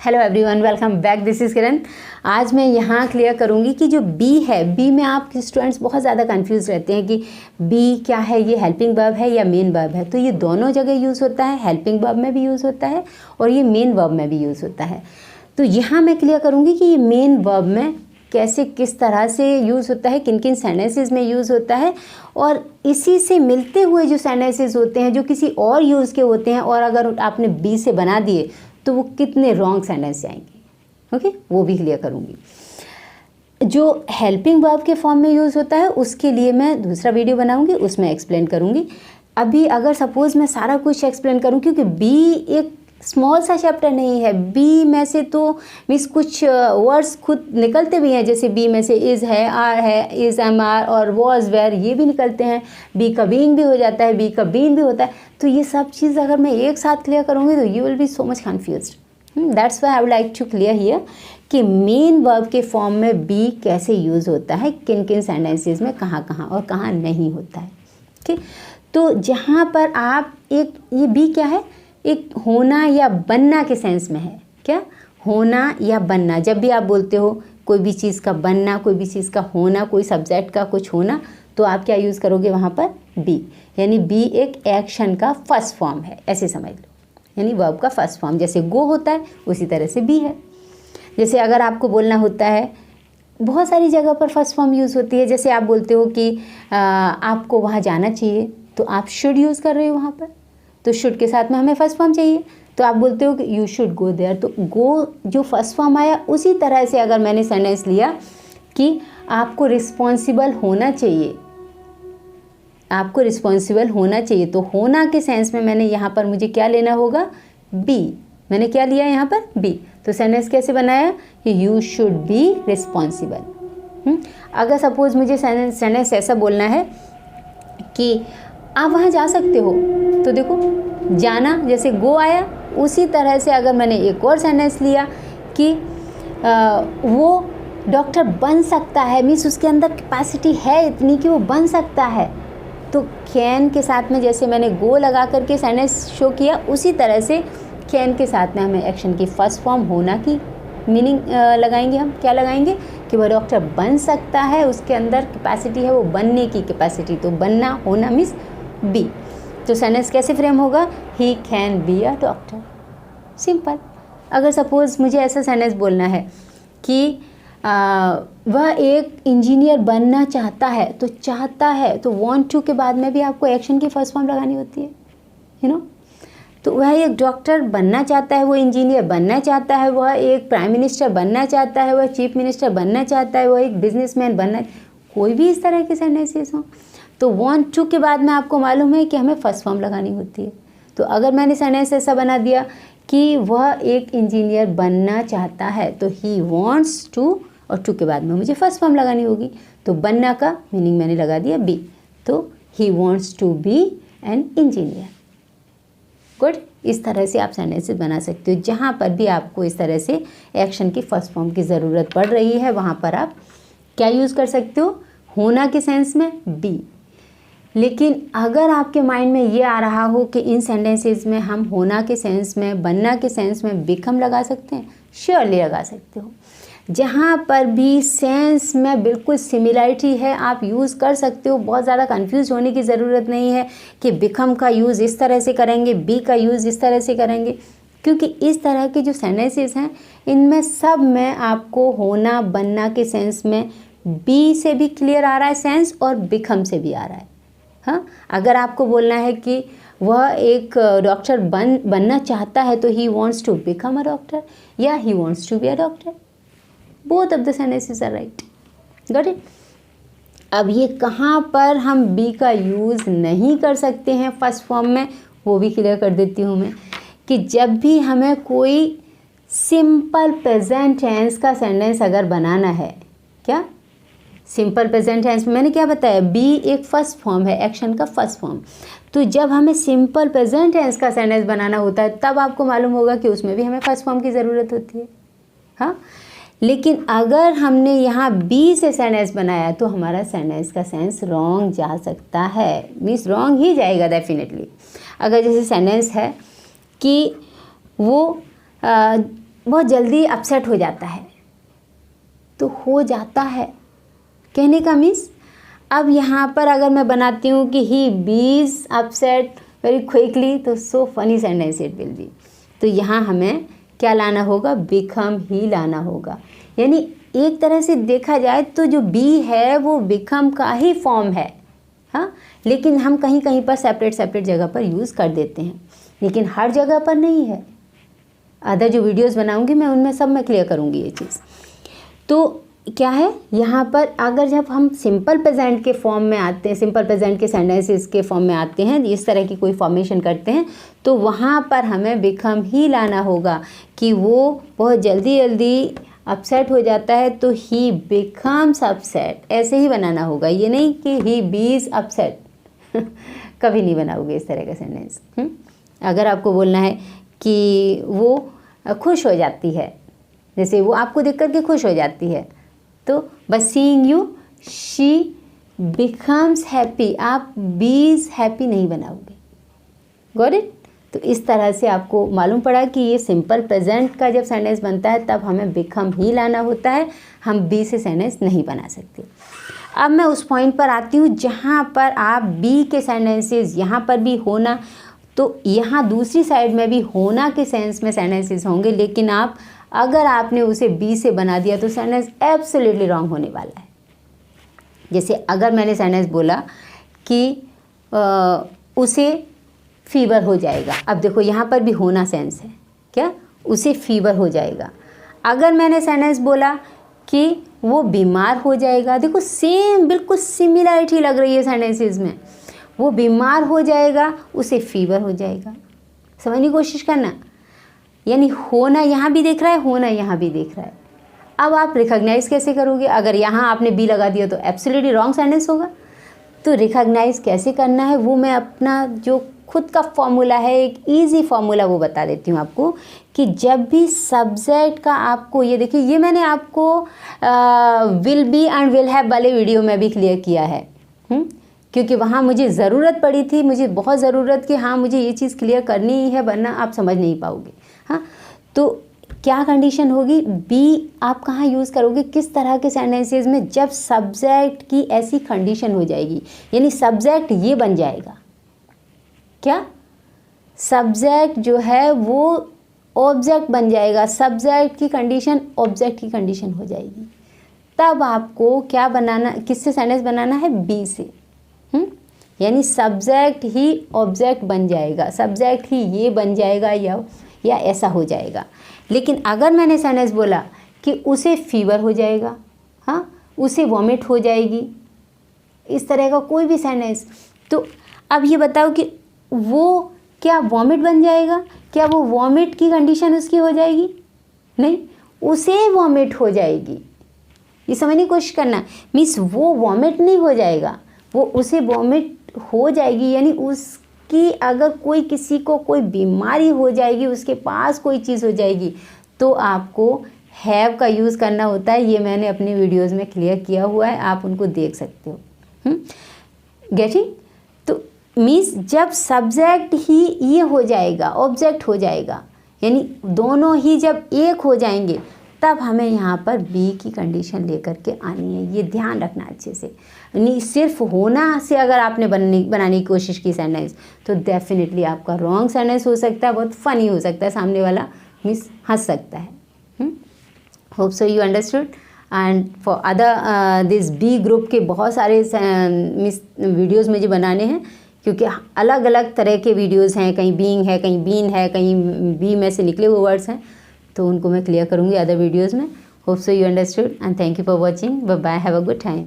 Hello everyone, welcome back. This is Kiran. आज मैं यहाँ क्लियर करूँगी कि जो बी है, बी में आप स्टूडेंट्स बहुत ज़्यादा कंफ्यूज रहते हैं कि बी क्या है, ये हेल्पिंग वर्ब है या मेन वर्ब है। तो ये दोनों जगह यूज़ होता है, हेल्पिंग वर्ब में भी यूज़ होता है और ये मेन वर्ब में भी यूज़ होता है। तो यहाँ मैं क्लियर करूँगी कि ये मेन वर्ब में कैसे, किस तरह से यूज़ होता है, किन किन सेंटेंसेस में यूज़ होता है, और इसी से मिलते हुए जो सेंटेंसेस होते हैं जो किसी और यूज़ के होते हैं और अगर आपने बी से बना दिए तो वो कितने रॉन्ग सेंटेंस आएंगे। ओके, वो भी क्लियर करूँगी। जो हेल्पिंग वर्ब के फॉर्म में यूज़ होता है उसके लिए मैं दूसरा वीडियो बनाऊँगी, उसमें एक्सप्लेन करूँगी। अभी अगर सपोज़ मैं सारा कुछ एक्सप्लेन करूँ, क्योंकि बी एक स्मॉल सा चैप्टर नहीं है, बी में से तो मीन्स कुछ वर्ड्स खुद निकलते भी हैं, जैसे बी में से इज़ है, आर है, इज़ एम आर और वॉज वेयर, ये भी निकलते हैं। बी का बीइंग भी हो जाता है, बी का बीन भी होता है। तो ये सब चीज़ अगर मैं एक साथ क्लियर करूँगी तो you will be so much confused. That's why I would like to clear here कि मेन वर्ब के फॉर्म में बी कैसे यूज़ होता है, किन किन सेंटेंसेस में कहाँ कहाँ और कहाँ नहीं होता है। ठीक, तो जहाँ पर आप एक, ये बी क्या है, एक होना या बनना के सेंस में है। क्या, होना या बनना। जब भी आप बोलते हो कोई भी चीज़ का बनना, कोई भी चीज़ का होना, कोई सब्जेक्ट का कुछ होना, तो आप क्या यूज़ करोगे वहाँ पर, बी। यानी बी एक एक्शन का फर्स्ट फॉर्म है, ऐसे समझ लो, यानी वर्ब का फर्स्ट फॉर्म। जैसे गो होता है उसी तरह से बी है। जैसे अगर आपको बोलना होता है, बहुत सारी जगह पर फर्स्ट फॉर्म यूज़ होती है। जैसे आप बोलते हो कि आपको वहाँ जाना चाहिए, तो आप शुड यूज़ कर रहे हो वहाँ पर, तो शुड के साथ में हमें फर्स्ट फॉर्म चाहिए, तो आप बोलते हो कि यू शुड गो देयर। तो गो जो फर्स्ट फॉर्म आया, उसी तरह से अगर मैंने सेंटेंस लिया कि आपको रिस्पॉन्सिबल होना चाहिए, आपको रिस्पॉन्सिबल होना चाहिए, तो होना के सेंस में मैंने यहाँ पर मुझे क्या लेना होगा, बी। मैंने क्या लिया यहाँ पर, बी। तो सेंटेंस कैसे बनाया कि यू शुड बी रिस्पॉन्सिबल। अगर सपोज मुझे सेंटेंस ऐसा बोलना है कि आप वहाँ जा सकते हो, तो देखो जाना जैसे गो आया, उसी तरह से अगर मैंने एक और सेंटेंस लिया कि वो डॉक्टर बन सकता है, मीन्स उसके अंदर कैपेसिटी है इतनी कि वो बन सकता है, तो कैन के साथ में जैसे मैंने गो लगा करके सेंटेंस शो किया, उसी तरह से कैन के साथ में हमें एक्शन की फर्स्ट फॉर्म होना की मीनिंग लगाएंगे। हम क्या लगाएंगे कि वह डॉक्टर बन सकता है, उसके अंदर कैपेसिटी है, वो बनने की कैपेसिटी। तो बनना, होना मीन्स बी। तो सेंटेंस कैसे फ्रेम होगा, he can be a doctor, simple. अगर सपोज मुझे ऐसा सेंटेंस बोलना है कि वह एक इंजीनियर बनना चाहता है, तो चाहता है, तो वांट टू के बाद में भी आपको एक्शन की फर्स्ट फॉर्म लगानी होती है, यू नो। तो वह एक डॉक्टर बनना चाहता है, वो इंजीनियर बनना चाहता है, वह एक प्राइम मिनिस्टर बनना चाहता है, वह चीफ मिनिस्टर बनना चाहता है, वह एक बिजनेसमैन बनना, कोई भी इस तरह के सेंटेंसेस हों, तो वांट टू के बाद में आपको मालूम है कि हमें फर्स्ट फॉर्म लगानी होती है। तो अगर मैंने सेंटेंस ऐसा बना दिया कि वह एक इंजीनियर बनना चाहता है, तो ही वांट्स टू, और टू के बाद में मुझे फर्स्ट फॉर्म लगानी होगी, तो बनना का मीनिंग मैंने लगा दिया बी, तो he wants to be an engineer. Good, इस तरह से आप सेंटेंसेस बना सकते हो। जहाँ पर भी आपको इस तरह से एक्शन की फर्स्ट फॉर्म की ज़रूरत पड़ रही है, वहाँ पर आप क्या यूज़ कर सकते हो, होना के सेंस में बी। लेकिन अगर आपके माइंड में ये आ रहा हो कि इन सेंटेंसेस में हम होना के सेंस में, बनना के सेंस में बिकम लगा सकते हैं, श्योरली लगा सकते हो। जहाँ पर भी सेंस में बिल्कुल सिमिलरिटी है आप यूज़ कर सकते हो। बहुत ज़्यादा कंफ्यूज होने की ज़रूरत नहीं है कि बिकम का यूज़ इस तरह से करेंगे, बी का यूज़ इस तरह से करेंगे, क्योंकि इस तरह के जो सेंटेंसेस हैं इनमें सब में आपको होना, बनना के सेंस में बी से भी क्लियर आ रहा है सेंस और बिकम से भी आ रहा है। हाँ, अगर आपको बोलना है कि वह एक डॉक्टर बनना चाहता है, तो he wants to become a doctor या he wants to be a doctor, both of the sentences are right. Got it. अब ये कहाँ पर हम बी का यूज़ नहीं कर सकते हैं फर्स्ट फॉर्म में, वो भी क्लियर कर देती हूँ मैं, कि जब भी हमें कोई सिंपल प्रेजेंट टेंस का सेंटेंस अगर बनाना है, क्या सिंपल प्रेजेंट टेंस में मैंने क्या बताया, बी एक फर्स्ट फॉर्म है, एक्शन का फर्स्ट फॉर्म। तो जब हमें सिंपल प्रेजेंट टेंस का सेंटेंस बनाना होता है, तब आपको मालूम होगा कि उसमें भी हमें फर्स्ट फॉर्म की ज़रूरत होती है। हाँ, लेकिन अगर हमने यहाँ बी से सेंटेंस बनाया तो हमारा सेंटेंस का सेंस रॉन्ग जा सकता है, मीन्स रॉन्ग ही जाएगा डेफिनेटली। अगर जैसे सेंटेंस है कि वो बहुत जल्दी अपसेट हो जाता है, तो हो जाता है कहने का मीन्स। अब यहाँ पर अगर मैं बनाती हूँ कि ही बीज अपसेट वेरी क्विकली, तो so funny sentence it will be. तो यहाँ हमें क्या लाना होगा, बिकम ही लाना होगा। यानी एक तरह से देखा जाए तो जो बी है वो बिकम का ही फॉर्म है, हाँ, लेकिन हम कहीं कहीं पर सेपरेट सेपरेट जगह पर यूज़ कर देते हैं, लेकिन हर जगह पर नहीं है। अदर जो वीडियोस बनाऊंगी मैं उनमें सब मैं क्लियर करूंगी ये चीज़। तो क्या है यहाँ पर, अगर जब हम सिंपल प्रेजेंट के फॉर्म में आते हैं, सिंपल प्रेजेंट के सेंटेंसेस के फॉर्म में आते हैं, इस तरह की कोई फॉर्मेशन करते हैं, तो वहाँ पर हमें बिकम ही लाना होगा कि वो बहुत जल्दी जल्दी अपसेट हो जाता है, तो ही बिकम्स अपसेट, ऐसे ही बनाना होगा। ये नहीं कि ही बीज अपसेट कभी नहीं बनाओगे इस तरह का सेंटेंस। अगर आपको बोलना है कि वो खुश हो जाती है, जैसे वो आपको देख कर के खुश हो जाती है, तो बस seeing you she becomes happy, आप बीज हैप्पी नहीं बनाओगे। Got it? तो इस तरह से आपको मालूम पड़ा कि ये सिंपल प्रेजेंट का जब सेंटेंस बनता है तब हमें बिकम ही लाना होता है, हम बी से सेंटेंस नहीं बना सकते। अब मैं उस पॉइंट पर आती हूँ जहाँ पर आप बी के सेंटेंसेस यहाँ पर भी होना, तो यहाँ दूसरी साइड में भी होना के सेंस में सेंटेंसेस होंगे, लेकिन अगर आपने उसे बी से बना दिया तो सेंटेंस एब्सोल्युटली रॉन्ग होने वाला है। जैसे अगर मैंने सेंटेंस बोला कि उसे फीवर हो जाएगा, अब देखो यहाँ पर भी होना सेंस है, क्या, उसे फीवर हो जाएगा। अगर मैंने सेंटेंस बोला कि वो बीमार हो जाएगा, देखो सेम बिल्कुल सिमिलरिटी लग रही है सेंटेंसेस में, वो बीमार हो जाएगा, उसे फीवर हो जाएगा। समझने की कोशिश करना, यानी होना यहाँ भी देख रहा है, होना यहाँ भी देख रहा है। अब आप रिकॉग्नाइज कैसे करोगे? अगर यहाँ आपने बी लगा दिया तो एब्सोल्युटली रॉन्ग सेंटेंस होगा। तो रिकॉग्नाइज कैसे करना है वो मैं अपना जो खुद का फॉर्मूला है, एक इजी फॉर्मूला वो बता देती हूँ आपको, कि जब भी सब्जेक्ट का आपको, ये देखिए ये मैंने आपको will be and will have वाले वीडियो में भी क्लियर किया है, क्योंकि वहाँ मुझे ज़रूरत पड़ी थी, मुझे बहुत ज़रूरत कि हाँ मुझे ये चीज़ क्लियर करनी ही है, वरना आप समझ नहीं पाओगे। हाँ, तो क्या कंडीशन होगी, बी आप कहाँ यूज़ करोगे, किस तरह के सेंटेंसेस में, जब सब्जेक्ट की ऐसी कंडीशन हो जाएगी, यानी सब्जेक्ट ये बन जाएगा, क्या, सब्जेक्ट जो है वो ऑब्जेक्ट बन जाएगा, सब्जेक्ट की कंडीशन ऑब्जेक्ट की कंडीशन हो जाएगी, तब आपको क्या बनाना, किससे सेंटेंस बनाना है, बी से। यानी सब्जेक्ट ही ऑब्जेक्ट बन जाएगा, सब्जेक्ट ही ये बन जाएगा या ऐसा हो जाएगा। लेकिन अगर मैंने सेंटेंस बोला कि उसे फीवर हो जाएगा, हाँ, उसे वॉमिट हो जाएगी, इस तरह का कोई भी सेंटेंस, तो अब ये बताओ कि वो क्या वॉमिट बन जाएगा, क्या वो वॉमिट की कंडीशन उसकी हो जाएगी, नहीं, उसे वॉमिट हो जाएगी। ये समझने की कोशिश करना, मीन्स वो वॉमिट नहीं हो जाएगा, वो उसे वॉमिट हो जाएगी, यानी उसकी अगर कोई किसी को कोई बीमारी हो जाएगी, उसके पास कोई चीज़ हो जाएगी, तो आपको हैव का यूज़ करना होता है। ये मैंने अपने वीडियोस में क्लियर किया हुआ है, आप उनको देख सकते हो। गेटिंग? तो मीन्स जब सब्जेक्ट ही ये हो जाएगा, ऑब्जेक्ट हो जाएगा, यानी दोनों ही जब एक हो जाएंगे, तब हमें यहाँ पर बी की कंडीशन लेकर के आनी है। ये ध्यान रखना अच्छे से, नहीं सिर्फ होना से अगर आपने बनाने की कोशिश की सेंटेंस, तो डेफिनेटली आपका रॉन्ग सेंटेंस हो सकता है, बहुत फनी हो सकता है, सामने वाला मिस हंस सकता है। Hope so you understood. And for other this B group के बहुत सारे मिस वीडियोज़ मुझे बनाने हैं, क्योंकि अलग अलग तरह के वीडियोज़ हैं, कहीं बीइंग है, कहीं बीन है, कहीं बी में से निकले हुए वर्ड्स हैं, तो उनको मैं क्लियर करूँगी अदर वीडियोज़ में। Hope so you understood and thank you for watching. Bye bye, have a good time.